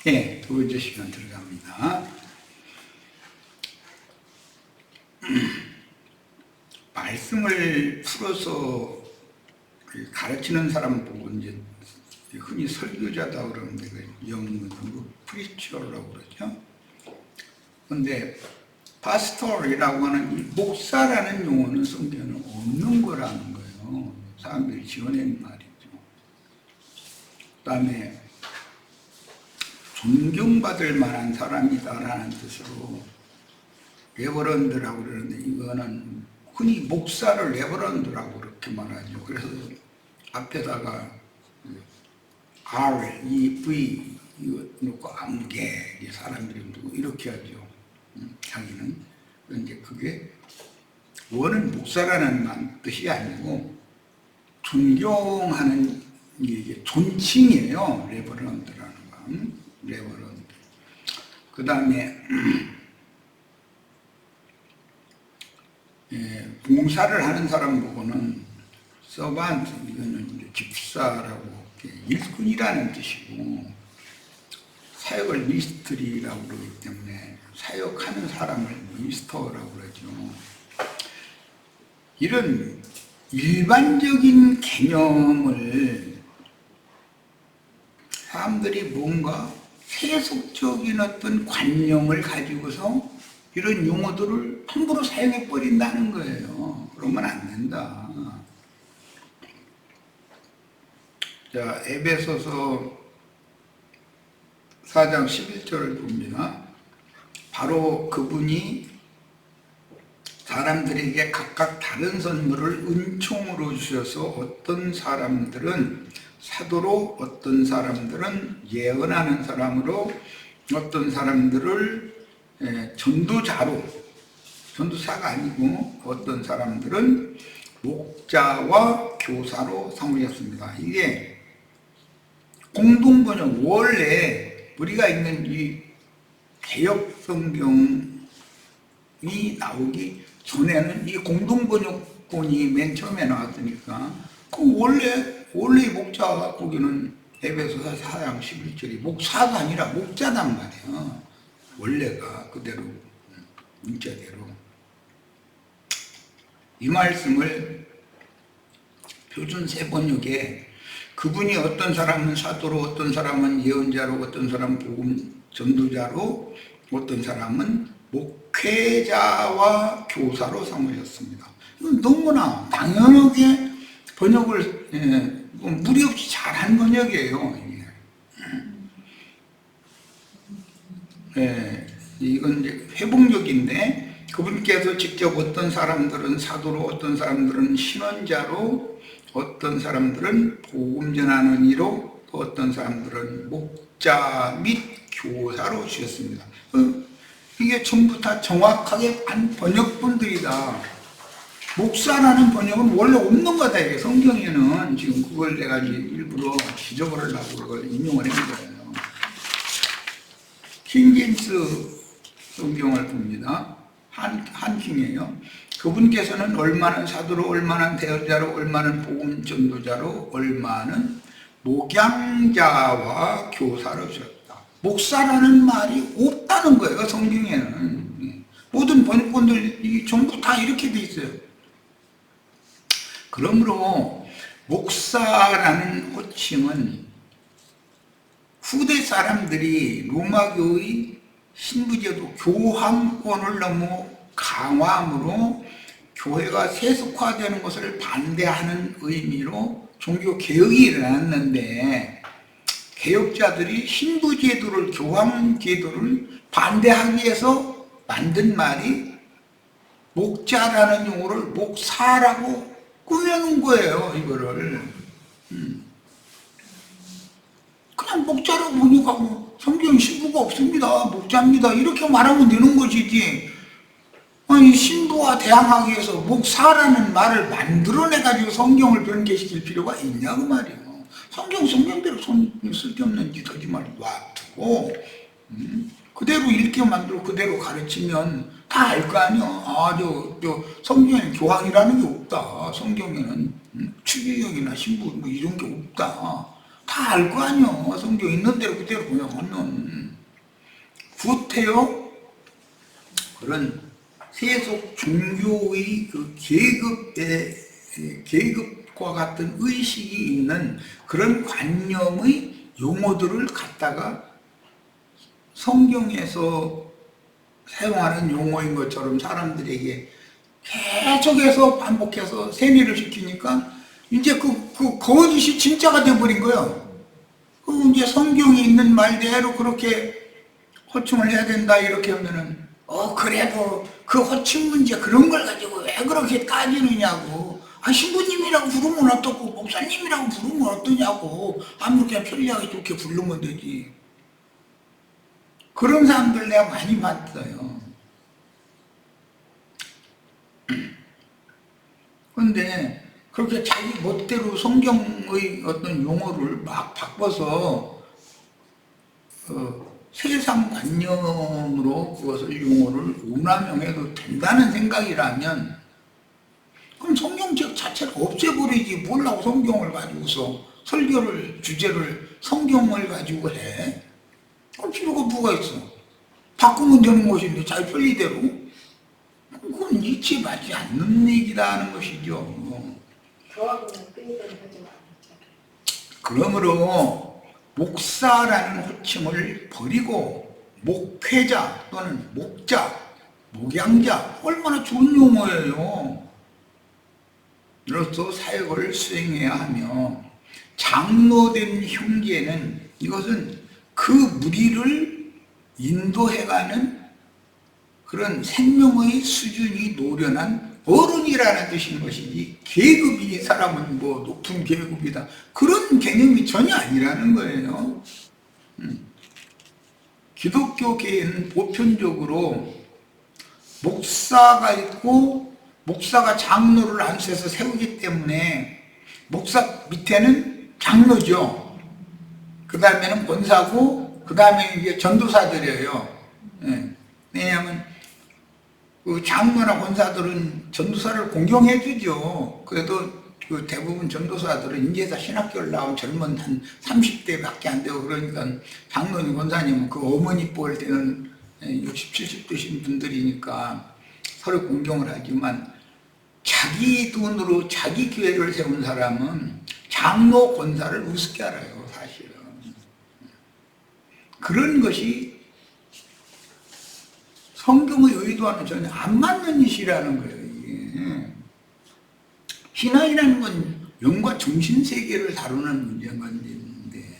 네, 두 번째 시간 들어갑니다. 말씀을 풀어서 가르치는 사람 보고 이제 흔히 설교자다 그러는데 영문 프리처라고 그러죠. 근데 파스토리라고 하는 이 목사라는 용어는 성경에는 없는 거라는 거예요. 사람들이 지어낸 말이죠. 그 다음에 존경받을 만한 사람이다라는 뜻으로 레버런드라고 그러는데 이거는 흔히 목사를 레버런드라고 그렇게 말하죠. 그래서 앞에다가 R, E, V 이거 놓고 암개 사람들이 누구 이렇게 하죠. 자기는 이제 그게 원은 목사라는 뜻이 아니고 존경하는 이게 존칭이에요. 레버런드라는 거. 레버런드. 그 다음에 봉사를 하는 사람 보고는 서반트, 이거는 이제 집사라고 일꾼이라는 뜻이고 사역을 미니스트리라고 그러기 때문에 사역하는 사람을 미니스터라고 그러죠. 이런 일반적인 개념을 사람들이 뭔가 세속적인 어떤 관념을 가지고서 이런 용어들을 함부로 사용해 버린다는 거예요. 그러면 안 된다. 자, 에베소서 4장 11절을 봅니다. 바로 그분이 사람들에게 각각 다른 선물을 은총으로 주셔서 어떤 사람들은 사도로, 어떤 사람들은 예언하는 사람으로, 어떤 사람들을 전도자로, 전도사가 아니고 어떤 사람들은 목자와 교사로 삼으셨습니다. 이게 공동번역, 원래 우리가 있는 이 개역 성경이 나오기 전에는 이 공동번역본이 맨 처음에 나왔으니까 그 원래 목자가 거기는 에베소서 4장 11절이 목사가 아니라 목자단 말이에요. 원래가 그대로 문자대로 이 말씀을 표준 세번역에 그분이 어떤 사람은 사도로, 어떤 사람은 예언자로, 어떤 사람은 복음 전도자로, 어떤 사람은 목회자와 교사로 삼으셨습니다. 이건 너무나 당연하게 번역을 무리 없이 잘한 번역이에요. 이건 이제 회복력인데 그분께서 직접 어떤 사람들은 사도로, 어떤 사람들은 신원자로, 어떤 사람들은 복음 전하는 이로, 또 어떤 사람들은 목자 및 교사로 주셨습니다. 이게 전부 다 정확하게 한 번역본들이다. 목사라는 번역은 원래 없는 거다. 이게 성경에는 지금 그걸 내가 일부러 지적하려고 그걸 인용을 한 거예요. 킹제임스 성경을 봅니다. 한킹이에요. 그분께서는 얼마는 사도로, 얼마는 대언자로, 얼마는 복음 전도자로, 얼마는 목양자와 교사로 주셨다. 목사라는 말이 없다는 거예요. 성경에는. 모든 번역본들 전부 다 이렇게 돼 있어요. 그러므로 목사라는 호칭은 후대 사람들이 로마교의 신부제도 교황권을 너무 강화함으로 교회가 세속화되는 것을 반대하는 의미로 종교 개혁이 일어났는데 개혁자들이 신부제도를, 교황제도를 반대하기 위해서 만든 말이 목자라는 용어를 목사라고 꾸며놓은 거예요. 이거를 그냥 목자라고 번역하고 성경 신부가 없습니다, 목자입니다 이렇게 말하면 되는 것이지, 아니 신부와 대항하기 위해서 목사라는 말을 만들어내가지고 성경을 변개시킬 필요가 있냐고 말이에요. 성경대로 쓸데없는 짓 하지 말고 놔두고 그대로 읽게 만들고 그대로 가르치면 다 알 거 아니야. 저 성경에는 교황이라는 게 없다. 성경에는 추기경이나 신부 뭐 이런 게 없다. 다 알 거 아니야. 성경 있는 대로 그대로 번역하면. 구태여 그런 세속 종교의 그 계급과 같은 의식이 있는 그런 관념의 용어들을 갖다가 성경에서 사용하는 용어인 것처럼 사람들에게 계속해서 반복해서 세뇌를 시키니까 이제 그 거짓이 진짜가 돼버린 거예요. 그 이제 성경이 있는 말대로 그렇게 호칭을 해야 된다 이렇게 하면은 그래도 그 호칭 문제 그런 걸 가지고 왜 그렇게 따지느냐고. 신부님이라고 부르면 어떻고 목사님이라고 부르면 어떠냐고. 아무렇게 편리하게 좋게 부르면 되지. 그런 사람들 내가 많이 봤어요. 근데 그렇게 자기 멋대로 성경의 어떤 용어를 막 바꿔서 세상 관념으로 그것을 용어를 운남용해도 된다는 생각이라면 그럼 성경책 자체를 없애버리지. 뭘라고 성경을 가지고서 설교를 주제를 성경을 가지고 해? 그럼 필요가 뭐가 있어? 바꾸면 되는 것인데 자기 편리대로. 그건 이치에 맞지 않는 얘기라는 것이죠. 교하고는 끊이던 하지 말았잖아요. 그러므로 목사라는 호칭을 버리고 목회자 또는 목자, 목양자 얼마나 좋은 용어예요. 이로써 사역을 수행해야 하며 장로된 형제는 이것은 그 무리를 인도해가는 그런 생명의 수준이 노련한 어른이라는 뜻인 것이지 계급이 사람은 뭐 높은 계급이다 그런 개념이 전혀 아니라는 거예요. 기독교계에는 보편적으로 목사가 있고 목사가 장로를 안수해서 세우기 때문에 목사 밑에는 장로죠. 그 다음에는 권사고 그 다음에 이제 전도사들이에요. 왜냐하면 그 장로나 권사들은 전도사를 공경해 주죠. 그래도 그 대부분 전도사들은 이제 다 신학교를 나온 젊은 한 30대밖에 안 되고 그러니까 장로님 권사님은 그 어머니 뻘 되는 60, 70대신 분들이니까 서로 공경을 하지만 자기 돈으로 자기 교회를 세운 사람은 장로 권사를 우습게 알아요. 사실은 그런 것이 성경의 의도와는 전혀 안 맞는 짓이라는 거예요. 이게. 신앙이라는 건 영과 정신세계를 다루는 문제인데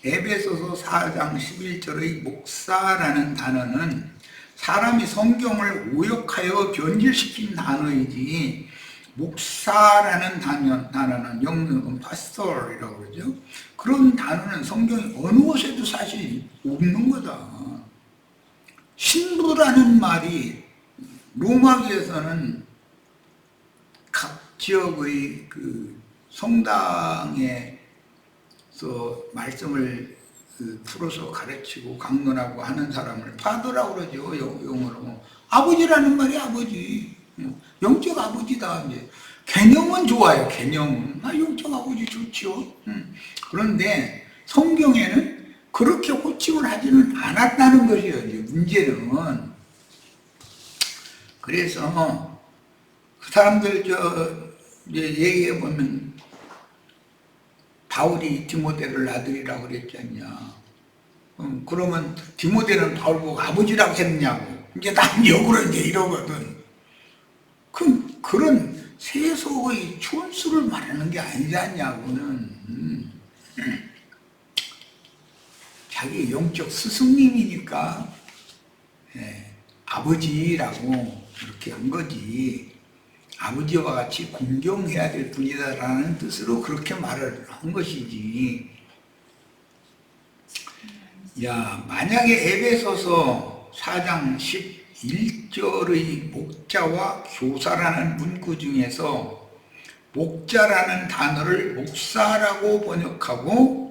에베소서 4장 11절의 목사라는 단어는 사람이 성경을 오역하여 변질시킨 단어이지 목사라는 단어는 영어는 파스토이라고 그러죠. 그런 단어는 성경이 어느 곳에도 사실 없는 거다. 신부라는 말이 로마교에서는 각 지역의 그 성당에서 말씀을 풀어서 가르치고 강론하고 하는 사람을 파더라고 그러죠. 영어로 아버지라는 말이 아버지, 영적 아버지다. 이제 개념은 좋아요. 개념은 영적 아버지 좋지요. 그런데 성경에는 그렇게 호칭을 하지는 않았다는 것이에요. 이제 문제는. 그래서 그 사람들 이제 얘기해 보면 바울이 디모데를 아들이라고 그랬잖냐. 그러면 디모데는 바울 보고 아버지라고 했느냐고. 이제 난 역으로 이제 이러거든. 그런 세속의 촌수를 말하는 게 아니지 않냐고는. 자기 영적 스승님이니까 아버지라고 그렇게 한 거지. 아버지와 같이 공경해야 될 분이다라는 뜻으로 그렇게 말을 한 것이지. 야, 만약에 에베소서 4장 11절의 목자와 교사라는 문구 중에서 목자라는 단어를 목사라고 번역하고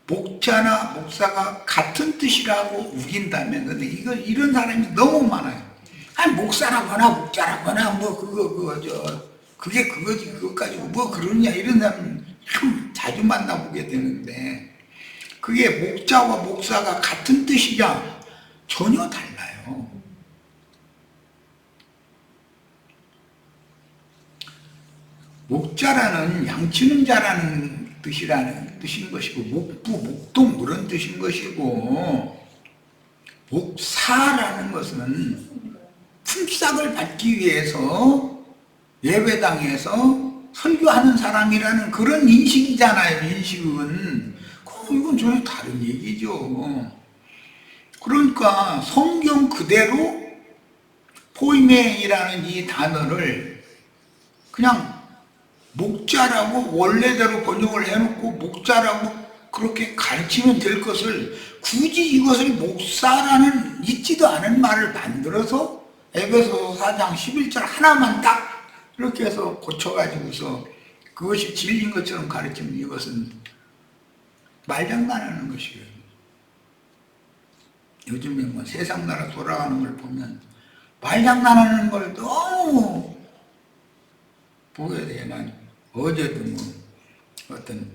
목자나 목사가 같은 뜻이라고 우긴다면, 근데 이런 사람이 너무 많아요. 아니, 목사라거나 목자라거나 그게 그거지, 그것 가지고 뭐 그러냐, 이런 사람 참 자주 만나보게 되는데, 그게 목자와 목사가 같은 뜻이냐? 전혀 달라요. 목자라는 양치는 자라는 뜻인 것이고, 목부, 목동 그런 뜻인 것이고, 목사라는 것은 품삯을 받기 위해서 예배당에서 설교하는 사람이라는 그런 인식이잖아요. 인식은. 이건 전혀 다른 얘기죠. 그러니까 성경 그대로 포이메이라는 이 단어를 그냥 목자라고 원래대로 번역을 해놓고 목자라고 그렇게 가르치면 될 것을 굳이 이것을 목사라는 있지도 않은 말을 만들어서 에베소서 4장 11절 하나만 딱 이렇게 해서 고쳐가지고서 그것이 진리인 것처럼 가르치면 이것은 말장난하는 것이에요. 요즘에 뭐 세상 나라 돌아가는 걸 보면 말장난하는 걸 너무 보게 돼. 난 어제도 뭐 어떤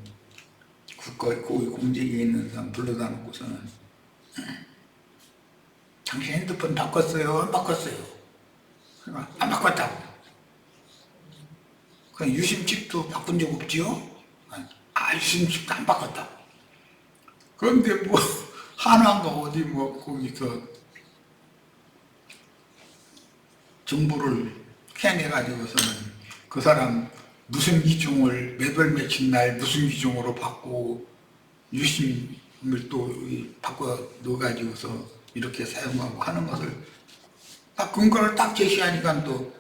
고위 공직에 있는 사람 불러다 놓고서는 당신 핸드폰 바꿨어요? 안 바꿨어요? 안 바꿨다고. 그럼 유심칩도 바꾼 적 없지요? 유심칩도 안 바꿨다고. 그런데 뭐 하나인가 어디 뭐 거기서 정보를 캐내가지고서는 그 사람 무슨 기종을 몇 월 며칠 날 무슨 기종으로 바꾸고 유심을 또 바꿔 넣어가지고서 이렇게 사용하고 하는 것을 딱 근거를 딱 제시하니까 또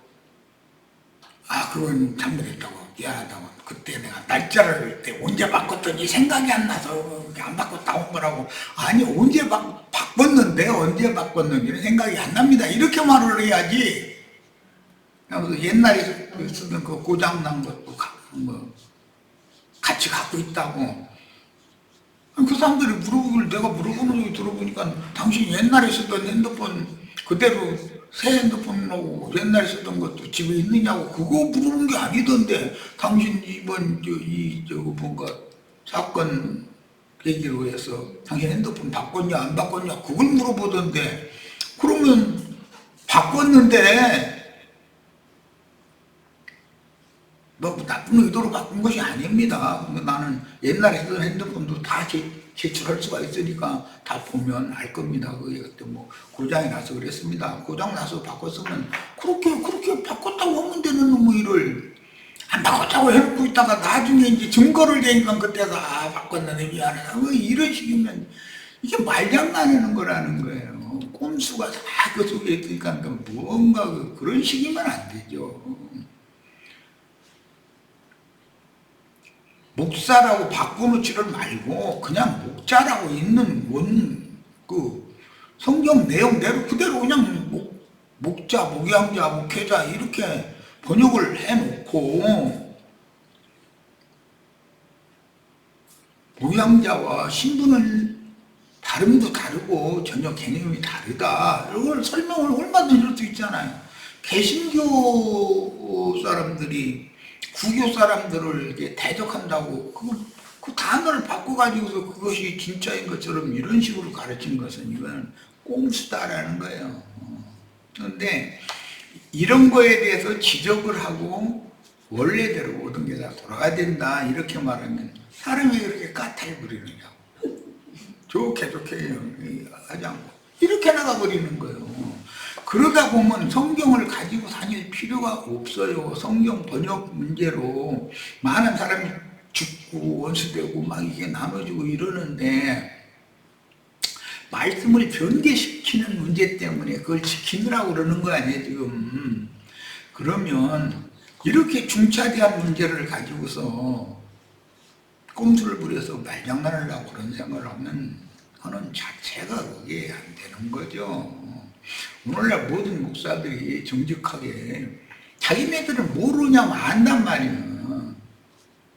그건 잘못했다고 미안하다고 그때 내가 날짜를 때 언제 바꿨더니 생각이 안 나서 안 바꿨다 온 거라고. 아니 언제 바꿨는데 언제 바꿨는지는 생각이 안 납니다 이렇게 말을 해야지. 그래서 옛날에 쓰던 그 고장난 것도 뭐 같이 갖고 있다고. 그 사람들이 물어보길 내가 물어보는 거 들어보니까 당신 옛날에 쓰던 핸드폰 그대로 새 핸드폰하고 옛날에 쓰던 것도 집에 있느냐고 그거 물어본 게 아니던데 당신 이번 저거 뭔가 사건 계기로 해서 당신 핸드폰 바꿨냐 안 바꿨냐 그걸 물어보던데. 그러면 바꿨는데 뭐 나쁜 의도로 바꾼 것이 아닙니다. 나는 옛날에 쓰던 핸드폰도 다 제출할 수가 있으니까 다 보면 알 겁니다. 그때 뭐 고장이 나서 그랬습니다. 고장 나서 바꿨으면 그렇게 바꿨다고 하면 되는 놈을 안 바꿨다고 해놓고 있다가 나중에 이제 증거를 대니까 그때가 바꿨는데 미안하다. 뭐 이런 식이면 이게 말장난하는 거라는 거예요. 꼼수가 다 그 속에 있으니까 뭔가 그런 식이면 안 되죠. 목사라고 바꿔놓지를 말고 그냥 목자라고 있는 성경 내용대로 그대로 그냥 목자, 목양자, 목회자 이렇게 번역을 해놓고 목양자와 신부는 발음도 다르고 전혀 개념이 다르다. 이걸 설명을 얼마든지 할 수 있잖아요. 개신교 사람들이 구교 사람들을 이렇게 대적한다고 그 단어를 바꿔가지고서 그것이 진짜인 것처럼 이런 식으로 가르치는 것은 이건 꼼수다라는 거예요. 그런데 이런 거에 대해서 지적을 하고 원래대로 모든 게 다 돌아가야 된다 이렇게 말하면 사람이 그렇게 까탈 부리느냐고. 좋게 하지 않고 이렇게 나가버리는 거예요. 그러다 보면 성경을 가지고 다닐 필요가 없어요. 성경 번역 문제로 많은 사람이 죽고 원수되고 막 이게 나눠지고 이러는데 말씀을 변개시키는 문제 때문에 그걸 지키느라고 그러는 거 아니에요 지금. 그러면 이렇게 중차대한 문제를 가지고서 꼼수를 부려서 말장난을 하고 그런 생각을 하는 자체가 그게 안 되는 거죠. 오늘날 모든 목사들이 정직하게 자기네들은 모르냐면 안단 말이에요.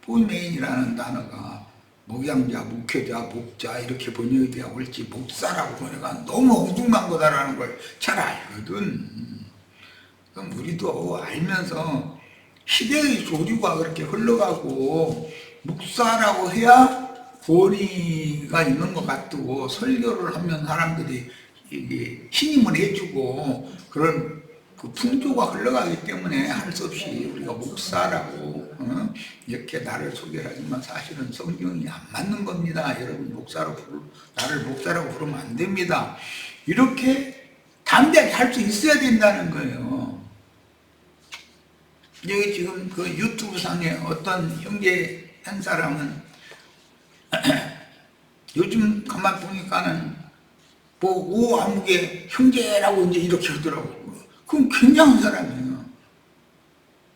포이메인이라는 단어가 목양자, 목회자, 목자 이렇게 번역이 되어 올지 목사라고 번역한 너무 엉뚱한 거다라는 걸 잘 알거든. 그럼 우리도 알면서 시대의 조류가 그렇게 흘러가고 목사라고 해야 권위가 있는 것 같고 설교를 하면 사람들이 이게 신임을 해주고 그런 그 풍조가 흘러가기 때문에 할 수 없이 우리가 목사라고 이렇게 나를 소개를 하지만 사실은 성경이 안 맞는 겁니다. 여러분 나를 목사라고 부르면 안 됩니다. 이렇게 담대하게 할 수 있어야 된다는 거예요. 여기 지금 그 유튜브 상에 어떤 형제 한 사람은 요즘 가만 보니까는 뭐 오아무개 형제라고 이제 이렇게 하더라고요. 그럼 굉장한 사람이에요.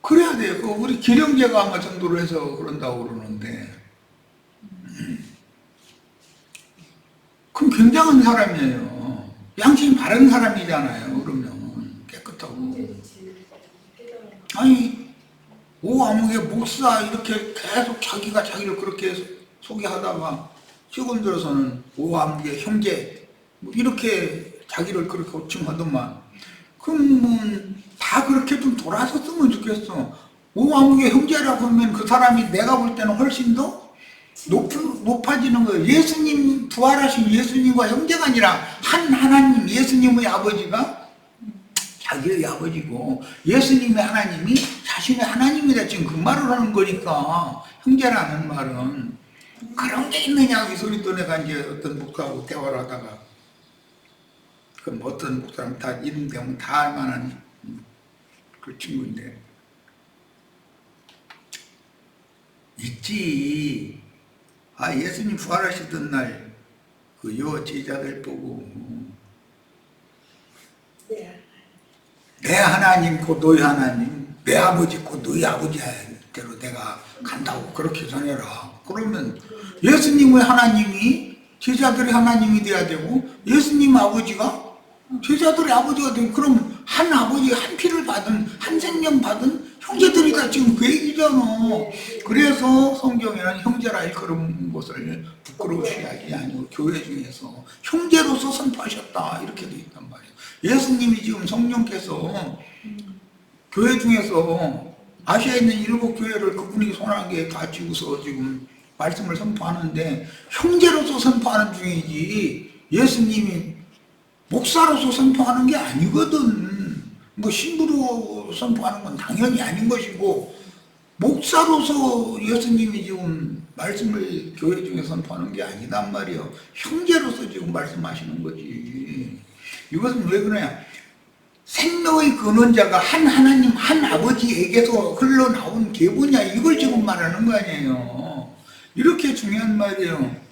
그래야 돼요. 그 우리 기령제가 아마 정도로 해서 그런다고 그러는데 그럼 굉장한 사람이에요. 양심이 바른 사람이잖아요. 그러면 깨끗하고. 아니 오아무개 목사 이렇게 계속 자기가 자기를 그렇게 소개하다가 최근 들어서는 오아무개 형제 뭐 이렇게 자기를 그렇게 호칭하더만 그러면 다 그렇게 좀 돌아섰으면 좋겠어. 오아무개 형제라고 하면 그 사람이 내가 볼 때는 훨씬 더 높아지는 거예요. 예수님 부활하신 예수님과 형제가 아니라 한 하나님 예수님의 아버지가 자기의 아버지고 예수님의 하나님이 자신의 하나님이다 지금 그 말을 하는 거니까 형제라는 말은 그런 게 있느냐고 이 소리 또 내가 이제 어떤 목사하고 대화를 하다가 그럼 어떤 목사람 다 이름 대면 다 알만한 그 친구인데 있지. 아 예수님 부활하시던 날 그 여 제자들 보고 내 하나님 곧 너희 하나님 내 아버지 곧 너희 아버지대로 내가 간다고 그렇게 전해라. 그러면 예수님의 하나님이 제자들의 하나님이 돼야 되고 예수님 아버지가 제자들의 아버지가 되고 그럼 한 아버지 한 피를 받은 한 생명 받은 형제들이다 지금 그 얘기잖아. 그래서 성경에는 형제라 일컬은 것을 부끄러우시 하지 아니고 교회 중에서 형제로서 선포하셨다 이렇게 되어 있단 말이에요. 예수님이 지금 성령께서 교회 중에서 아시아에 있는 7교회를 그분이 손아귀에 다 쥐고서 지금 말씀을 선포하는데 형제로서 선포하는 중이지 예수님이 목사로서 선포하는 게 아니거든. 뭐 신부로 선포하는 건 당연히 아닌 것이고 목사로서 예수님이 지금 말씀을 교회 중에 선포하는 게 아니단 말이에요. 형제로서 지금 말씀하시는 거지. 이것은 왜 그러냐? 생명의 근원자가 한 하나님 한 아버지에게서 흘러나온 계보냐 이걸 지금 말하는 거 아니에요. 이렇게 중요한 말이에요.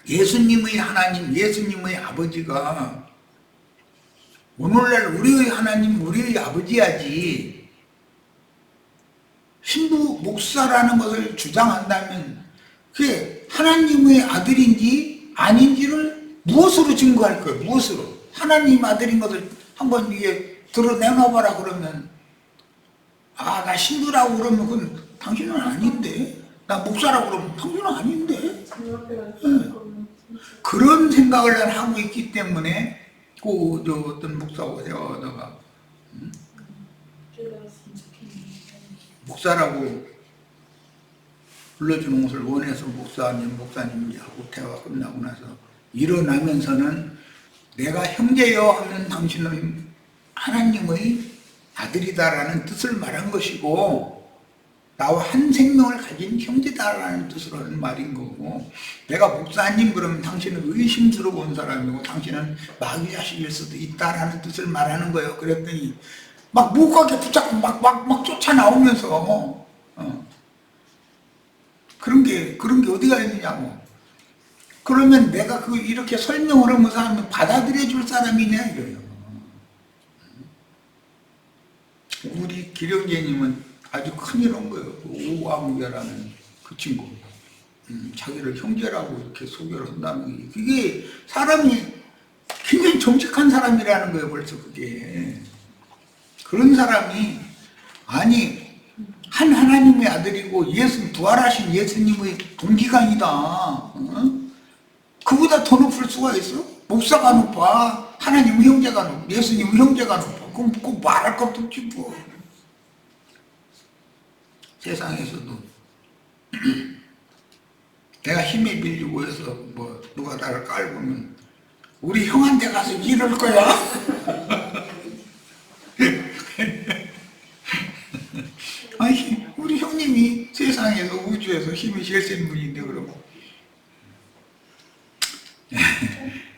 예수님의 하나님 예수님의 아버지가 오늘날 우리의 하나님 우리의 아버지야지 신부 목사라는 것을 주장한다면 그게 하나님의 아들인지 아닌지를 무엇으로 증거할 거예요? 무엇으로? 하나님 아들인 것을 한번 이게 드러내놔봐라 그러면 아 나 신부라고 그러면 그건 당신은 아닌데 나 목사라고 그러면 당신은 아닌데 그런 생각을 난 하고 있기 때문에 그 어떤 목사하고 대화하다가 목사라고 불러주는 것을 원해서 목사님 하고 대화 끝나고 나서 일어나면서는 내가 형제여 하면 당신은 하나님의 아들이다라는 뜻을 말한 것이고 나와 한 생명을 가진 형제다라는 뜻으로 하는 말인 거고 내가 목사님 그러면 당신은 의심스러운 사람이고 당신은 마귀 자식일 수도 있다라는 뜻을 말하는 거예요. 그랬더니 막 못 가게 붙잡고 막 쫓아나오면서 그런 게 어디가 있느냐고. 그러면 내가 그 이렇게 설명을 하면서 하면 받아들여 줄 사람이냐 이거예요. 우리 기령제님은 아주 큰일 한 거예요. 오아무개라는 그 친구. 자기를 형제라고 이렇게 소개를 한다는 게 그게 사람이 굉장히 정직한 사람이라는 거예요. 벌써 그게. 그런 사람이 아니 한 하나님의 아들이고 부활하신 예수님의 동기간이다. 그보다 더 높을 수가 있어? 목사가 높아. 하나님의 형제가 높아. 예수님의 형제가 높아. 그럼 꼭 말할 것도 없지 뭐. 세상에서도 내가 힘에 밀리고 해서 뭐 누가 나를 깔보면 우리 형한테 가서 이럴 거야. 아니, 우리 형님이 세상에서 우주에서 힘이 제일 센 분인데 그러고.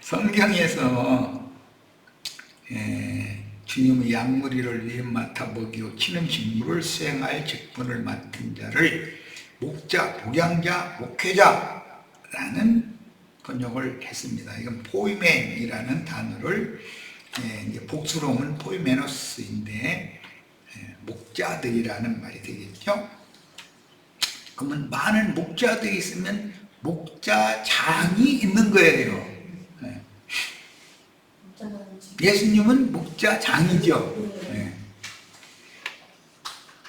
성경에서 주님의 양무리를 위해 맡아 먹이고 치는 직무를 수행할 직분을 맡은 자를 목자, 목양자, 목회자라는 번역을 했습니다. 이건 포이멘이라는 단어를 이제 복수로는 포이메노스인데 목자들이라는 말이 되겠죠. 그러면 많은 목자들이 있으면 목자장이 있는 거예요. 예수님은 목자장이죠.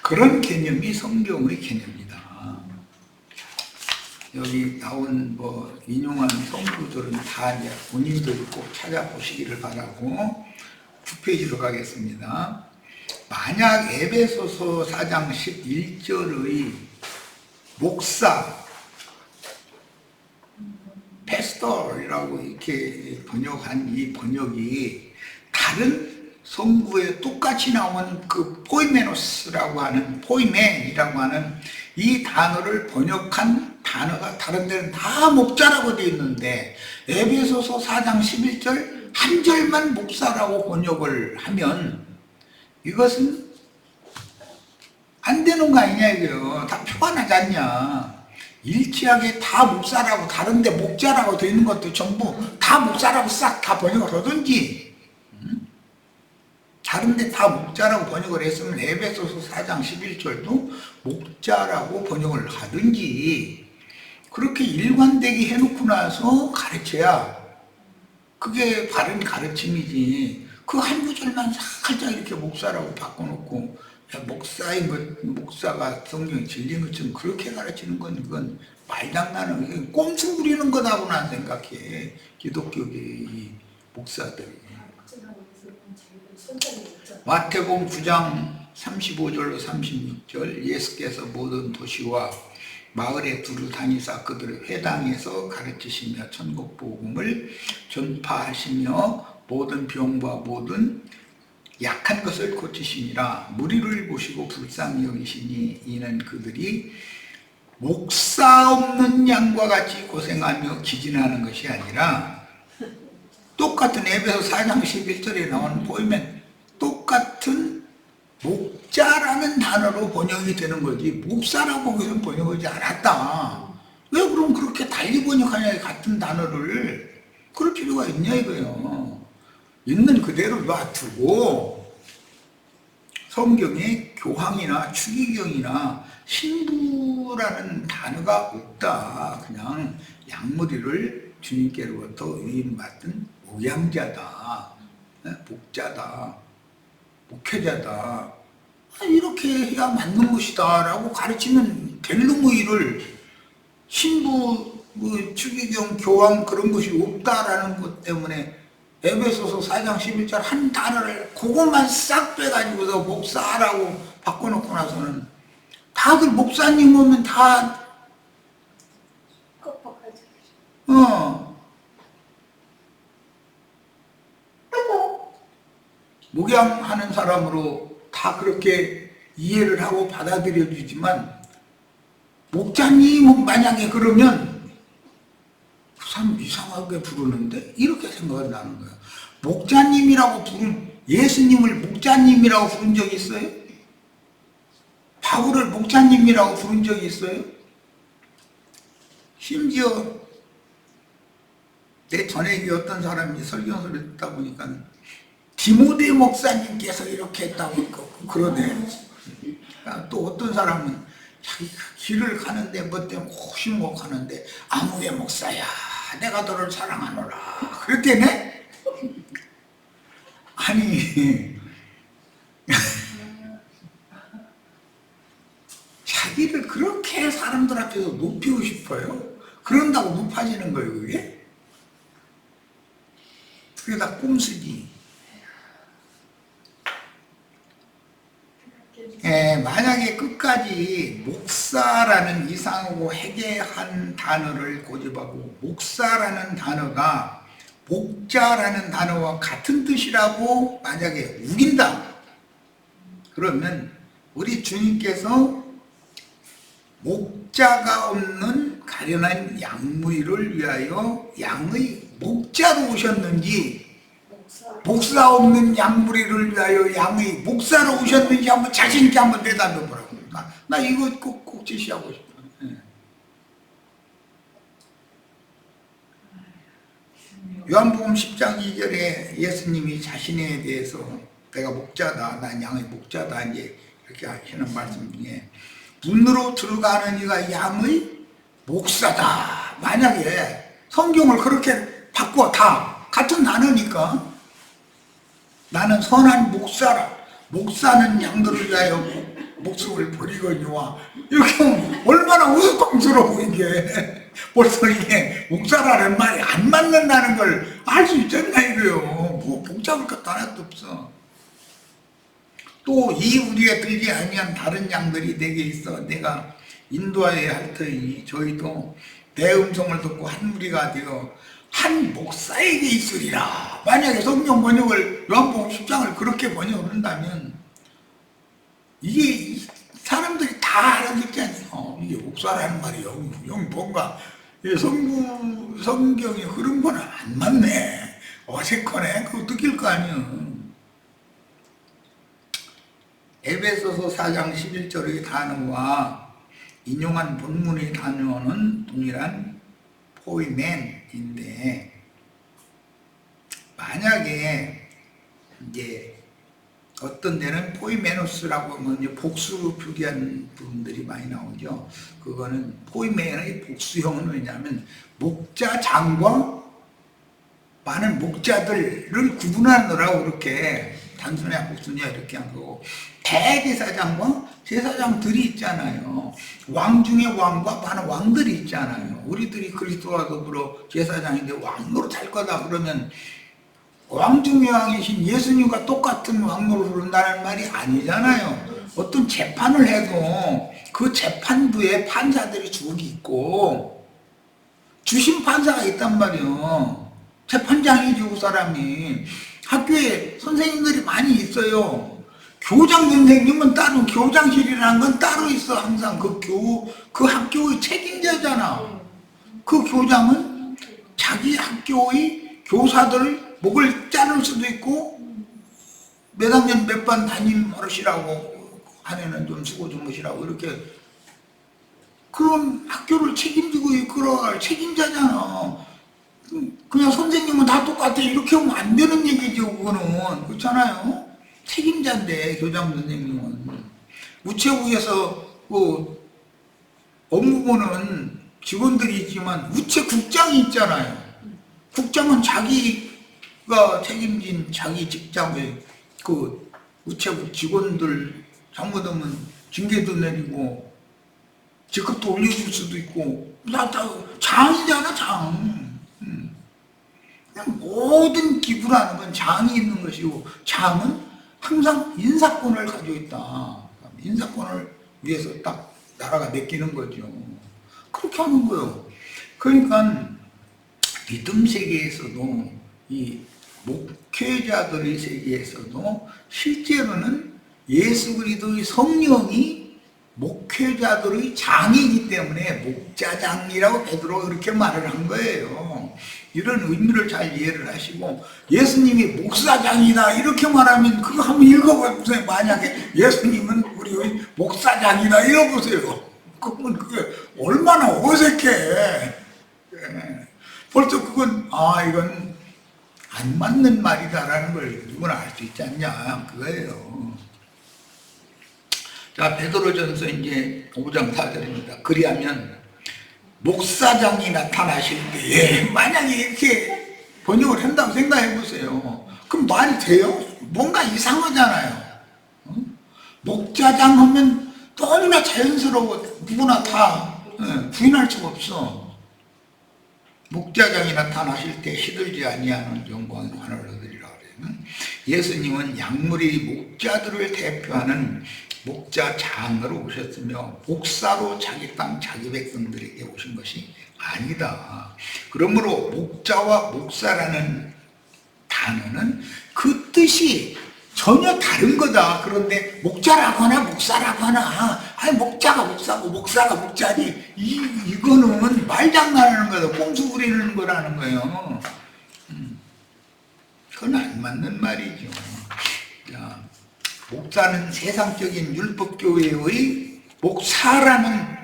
그런 개념이 성경의 개념이다. 여기 나온 인용한 성구들은 다 이제 본인들이 꼭 찾아보시기를 바라고 9페이지로 가겠습니다. 만약 에베소서 4장 11절의 목사, 패스터라고 이렇게 번역한 이 번역이 다른 성구에 똑같이 나온 그 포이메노스라고 하는, 포이멘이라고 하는 이 단어를 번역한 단어가 다른 데는 다 목자라고 되어 있는데 에베소서 4장 11절 한 절만 목사라고 번역을 하면 이것은 안 되는 거 아니냐 이거요. 다 표가 나지 않냐. 일치하게 다 목사라고 다른데 목자라고 되어 있는 것도 전부 다 목사라고 싹 다 번역을 하든지 다른데 다 목자라고 번역을 했으면 에베소서 4장 11절도 목자라고 번역을 하든지 그렇게 일관되게 해놓고 나서 가르쳐야 그게 바른 가르침이지. 그 한 구절만 살짝 이렇게 목사라고 바꿔놓고 목사인 것, 목사가 성경에 진리인 것처럼 그렇게 가르치는 건 그건 말장난은 꼼수 부리는 거다고 난 생각해. 기독교계 이 목사들이. 마태복음 9장 35절로 36절 예수께서 모든 도시와 마을에 두루 다니사 그들의 회당에서 가르치시며 천국 복음을 전파하시며 모든 병과 모든 약한 것을 고치시니라. 무리를 보시고 불쌍히 여기시니 이는 그들이 목사 없는 양과 같이 고생하며 기진하는 것이 아니라 똑같은 에베소 4장 11절에 나오는 보이면 똑같은 목자라는 단어로 번역이 되는 거지 목사라고 거기서 번역하지 않았다. 왜 그럼 그렇게 달리 번역하냐 같은 단어를. 그럴 필요가 있냐 이거예요. 있는 그대로 놔두고 성경에 교황이나 추기경이나 신부라는 단어가 없다. 그냥 양무리를 주님께로부터 위임받은 목양자다, 목자다, 목회자다, 이렇게 해야 맞는 것이다 라고 가르치면 될 놈의 일을 신부, 추기경, 교황 그런 것이 없다라는 것 때문에 에베소서 4장 11절 한 단어를 그것만 싹 빼가지고서 목사라고 바꿔놓고 나서는 다들 목사님 오면 다 목양하는 사람으로 다 그렇게 이해를 하고 받아들여 주지만 목자님은 만약에 그러면 그 사람 이상하게 부르는데 이렇게 생각이 나는 거야. 목자님이라고 부른 예수님을 목자님이라고 부른 적이 있어요? 바울을 목자님이라고 부른 적이 있어요? 심지어 내 전에 어떤 사람이 설교서를 듣다 보니까 디모데 목사님께서 이렇게 했다고 그러네. 또 어떤 사람은 자기 길을 가는데 뭐 때문에 호심목 하는데 아무개 목사야 내가 너를 사랑하노라 그랬대네. 아니 자기를 그렇게 사람들 앞에서 높이고 싶어요? 그런다고 높아지는 거예요 그게? 그게 다 꼼수지. 만약에 끝까지 목사라는 이상하고 해괴한 단어를 고집하고 목사라는 단어가 목자라는 단어와 같은 뜻이라고 만약에 우긴다. 그러면 우리 주님께서 목자가 없는 가련한 양무리를 위하여 양의 목자로 오셨는지, 목사 없는 양무리를 위하여 양의 목사로 오셨는지 한번 자신있게 한번 대답해 보라고. 나 이거 꼭 제시하고 싶어. 요한복음 10장 2절에 예수님이 자신에 대해서 내가 목자다, 난 양의 목자다 이제 이렇게 하시는 말씀 중에 문으로 들어가는 이가 양의 목사다. 만약에 성경을 그렇게 바꿔 다 같은 단어니까 나는 선한 목사라. 목사는 양들을 위하여 목숨을 버리거니와 이렇게 하면 얼마나 우스꽝스러워 이게. 벌써 이게 목사라는 말이 안 맞는다는 걸 알 수 있잖냐 이거요. 뭐 복잡할 것도 하나도 없어. 또 이 우리에 들지 아니한 다른 양들이 내게 있어 내가 인도하여야 할 터이니 저희도 내 음성을 듣고 한 무리가 되어 한 목사에게 있으리라. 만약에 성경 번역을 요한복음 10장을 그렇게 번역을 한다면 이게 사람들이 다 알아듣잖아요. 이게 목사라는 말이 여기 뭔가 성경의 흐름과는 안 맞네. 어색하네. 그거 느낄 거 아니에요. 에베소서 4장 11절의 단어와 인용한 본문의 단어는 동일한 포이맨인데, 만약에 이제 어떤 데는 포이메노스라고 하면 이제 복수로 표기한 부분들이 많이 나오죠. 그거는 포이메의 복수형은 왜냐하면 목자장과 많은 목자들을 구분하느라고 그렇게 단순히 복수냐 이렇게 한 거고, 대제사장과 제사장들이 있잖아요. 왕 중에 왕과 많은 왕들이 있잖아요. 우리들이 그리스도와 더불어 제사장인데 왕으로 살 거다 그러면 왕 중에 왕이신 예수님과 똑같은 왕노릇을 한다는 말이 아니잖아요. 어떤 재판을 해도 그 재판부에 판사들이 쭉 있고 주심 판사가 있단 말이에요. 재판장이죠, 그 사람이. 학교에 선생님들이 많이 있어요. 교장 선생님은 따로, 교장실이라는 건 따로 있어. 항상 그 학교의 책임자잖아. 그 교장은 자기 학교의 교사들을 목을 자를 수도 있고 몇 학년 몇 반 담임 어르시라고 한해는 좀 쓰고 주무시라고 이렇게 그런 학교를 책임지고 이끌어갈 책임자잖아. 그냥 선생님은 다 똑같아 이렇게 하면 안 되는 얘기죠. 그거는 그렇잖아요. 책임자인데 교장 선생님은 우체국에서 그 업무 보는 직원들이 있지만 우체국장이 있잖아요. 국장은 자기가 책임진 자기 직장의 그 우체국 직원들 잘못하면 징계도 내리고 직급도 올려줄 수도 있고 다 장이잖아, 장. 그냥 모든 기부라는 건 장이 있는 것이고 장은 항상 인사권을 가지고 있다. 인사권을 위해서 딱 나라가 맡기는 거죠. 그렇게 하는 거예요. 그러니까 믿음 세계에서도 이 목회자들의 세계에서도 실제로는 예수 그리스도의 성령이 목회자들의 장이기 때문에 목자장이라고 베드로가 그렇게 말을 한 거예요. 이런 의미를 잘 이해를 하시고, 예수님이 목사장이다 이렇게 말하면 그거 한번 읽어보세요. 만약에 예수님은 우리의 목사장이다 읽어보세요. 그러면 그게 얼마나 어색해. 벌써 그건 이건 안 맞는 말이다라는 걸 누구나 알 수 있지 않냐 그거예요. 자, 베드로전서 이제 5장 4절입니다. 그리하면 목사장이 나타나실 때에 만약에 이렇게 번역을 한다고 생각해 보세요. 그럼 말이 돼요? 뭔가 이상하잖아요. 목자장 하면 너무나 자연스러워. 누구나 다 부인할 수가 없어. 목자장이 나타나실 때 시들지 아니하는 영광의 환호를 얻으리라 그래요. 예수님은 양무리 목자들을 대표하는 목자장으로 오셨으며 목사로 자기 땅 자기 백성들에게 오신 것이 아니다. 그러므로 목자와 목사라는 단어는 그 뜻이 전혀 다른 거다. 그런데 목자라고 하나 목사라고 하나, 아니 목자가 목사고 목사가 목자니 이거는 말장난하는 거다. 꼼수 부리는 거라는 거예요. 그건 안 맞는 말이죠. 자, 목사는 세상적인 율법교회의 목사라는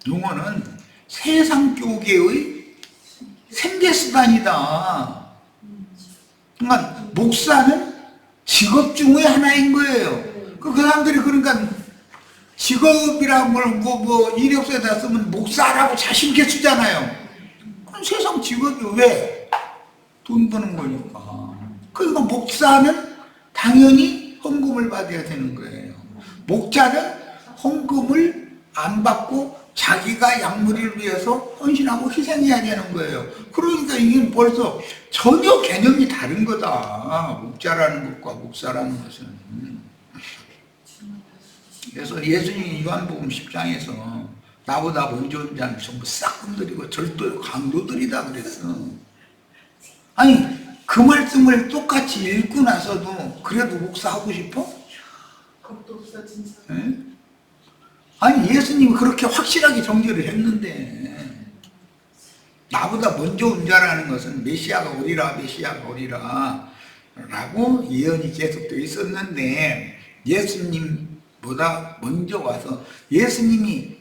용어는 세상교계의 생계수단이다. 그러니까 목사는 직업 중의 하나인 거예요. 그 사람들이 그러니까 직업이라고 뭐 이력서에다 쓰면 목사라고 자신있게 쓰잖아요. 그건 세상 직업이 왜? 돈 버는 거니까. 그러니까 목사는 당연히 헌금을 받아야 되는 거예요. 목자는 헌금을 안 받고 자기가 약물을 위해서 헌신하고 희생해야 되는 거예요. 그러니까 이게 벌써 전혀 개념이 다른 거다. 목자라는 것과 목사라는 것은. 그래서 예수님이 요한복음 10장에서 나보다 먼저 온 자는 전부 싹 건드리고 절도 강도들이다 그랬어. 아니 그 말씀을 똑같이 읽고 나서도 그래도 목사하고 싶어? 겁도 없어 진짜. 네? 아니 예수님이 그렇게 확실하게 정죄를 했는데 나보다 먼저 온 자라는 것은 메시아가 오리라 메시아가 오리라 라고 예언이 계속되어 있었는데 예수님보다 먼저 와서 예수님이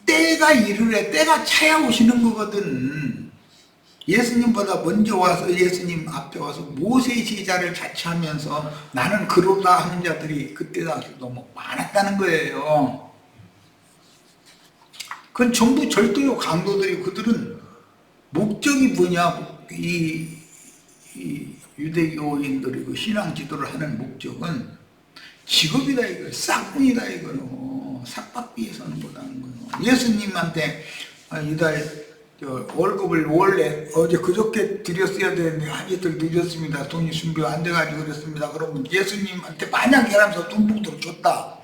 때가 이르래 때가 차야 오시는 거거든. 예수님보다 먼저 와서 예수님 앞에 와서 모세의 제자를 자처하면서 나는 그로다 하는 자들이 그때 당시 너무 많았다는 거예요. 그건 전부 절도요 강도들이 그들은 목적이 뭐냐 이 유대교인들이 그 신앙 지도를 하는 목적은 직업이다 이거예요. 싹군이다 이거요. 삭받기 위해서는 못하는 거예요. 예수님한테 이달 월급을 원래 어제 그저께 드렸어야 되는데 한 이틀 늦었습니다. 돈이 준비 안 돼가지고 그랬습니다. 그러면 예수님한테 만약에 하면서 돈봉투를 줬다.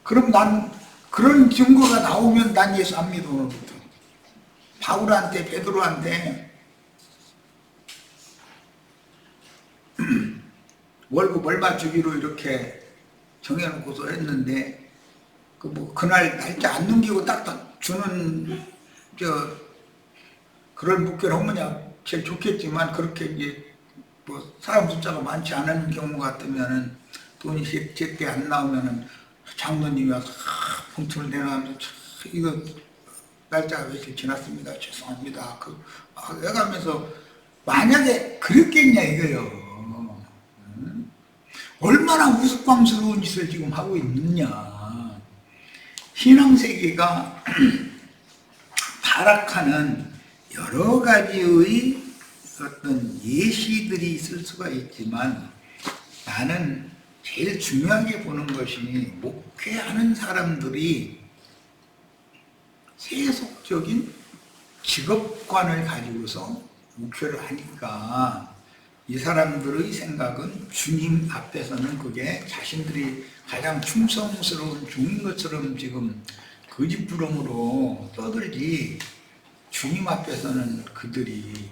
그럼 난 그런 증거가 나오면 난 예수 안 믿어 오늘부터. 바울한테 베드로한테 월급 얼마 주기로 이렇게 정해놓고서 했는데 그 뭐 그날 날짜 안 넘기고 딱딱 주는 그럴 목표를 하면 제일 좋겠지만 그렇게 이제 뭐 사람 숫자가 많지 않은 경우 같으면은 돈이 제때 안 나오면은 장로님이 와서 봉투를 내놔면서 이거 날짜가 며칠 지났습니다. 죄송합니다. 해가면서 만약에 그랬겠냐 이거요. 얼마나 우스꽝스러운 짓을 지금 하고 있느냐. 신앙세계가 타락하는 여러 가지의 어떤 예시들이 있을 수가 있지만 나는 제일 중요하게 보는 것이 목회하는 사람들이 세속적인 직업관을 가지고서 목회를 하니까 이 사람들의 생각은 주님 앞에서는 그게 자신들이 가장 충성스러운 종인 것처럼 지금 거짓부름으로 떠들지 주님 앞에서는 그들이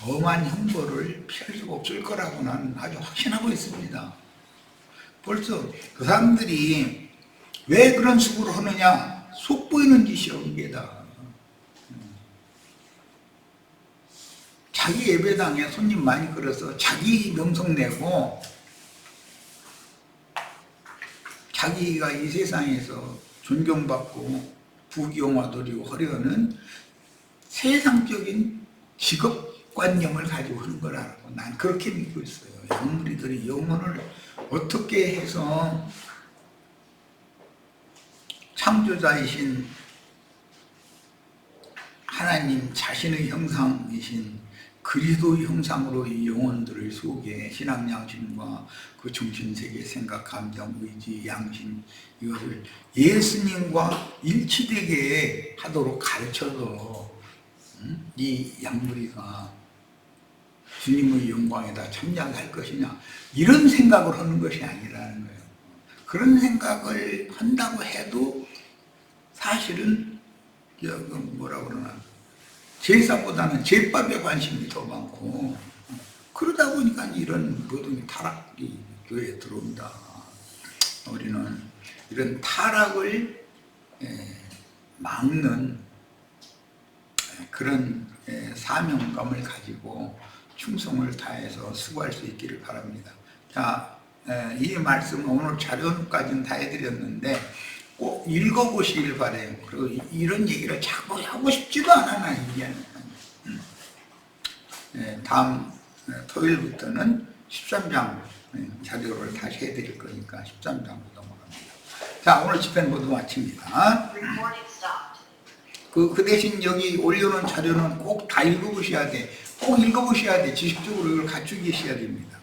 엄한 형벌을 피할 수가 없을 거라고 나는 아주 확신하고 있습니다. 벌써 그 사람들이 왜 그런 식으로 하느냐 속보이는 짓이야 이게다. 자기 예배당에 손님 많이 끌어서 자기 명성 내고 자기가 이 세상에서 존경받고 부귀영화 누리고 하려는 세상적인 직업관념을 가지고 하는 거라고 난 그렇게 믿고 있어요. 영무리들이 영혼을 어떻게 해서 창조자이신 하나님 자신의 형상이신 그리스도의 형상으로 이 영혼들을 속에 신앙 양심과 그 정신세계 생각, 감정, 의지, 양심 이것을 예수님과 일치되게 하도록 가르쳐서 이 양무리가 주님의 영광에다 참여할 것이냐 이런 생각을 하는 것이 아니라는 거예요. 그런 생각을 한다고 해도 사실은 뭐라 그러나 제사보다는 제밥에 관심이 더 많고 그러다 보니까 이런 모든 타락이 교회에 들어온다. 우리는 이런 타락을 막는 그런 사명감을 가지고 충성을 다해서 수고할 수 있기를 바랍니다. 자, 이 말씀 오늘 자료까지는 다 해드렸는데 꼭 읽어보시길 바래요. 그리고 이런 얘기를 자꾸 하고 싶지도 않아 이게. 다음 토요일부터는 13장 자료를 다시 해드릴 거니까 13장으로 넘어갑니다. 자, 오늘 집회는 모두 마칩니다. 그 대신 여기 올려놓은 자료는 꼭 다 읽어보셔야 돼. 꼭 읽어보셔야 돼. 지식적으로 이걸 갖추고 계셔야 됩니다.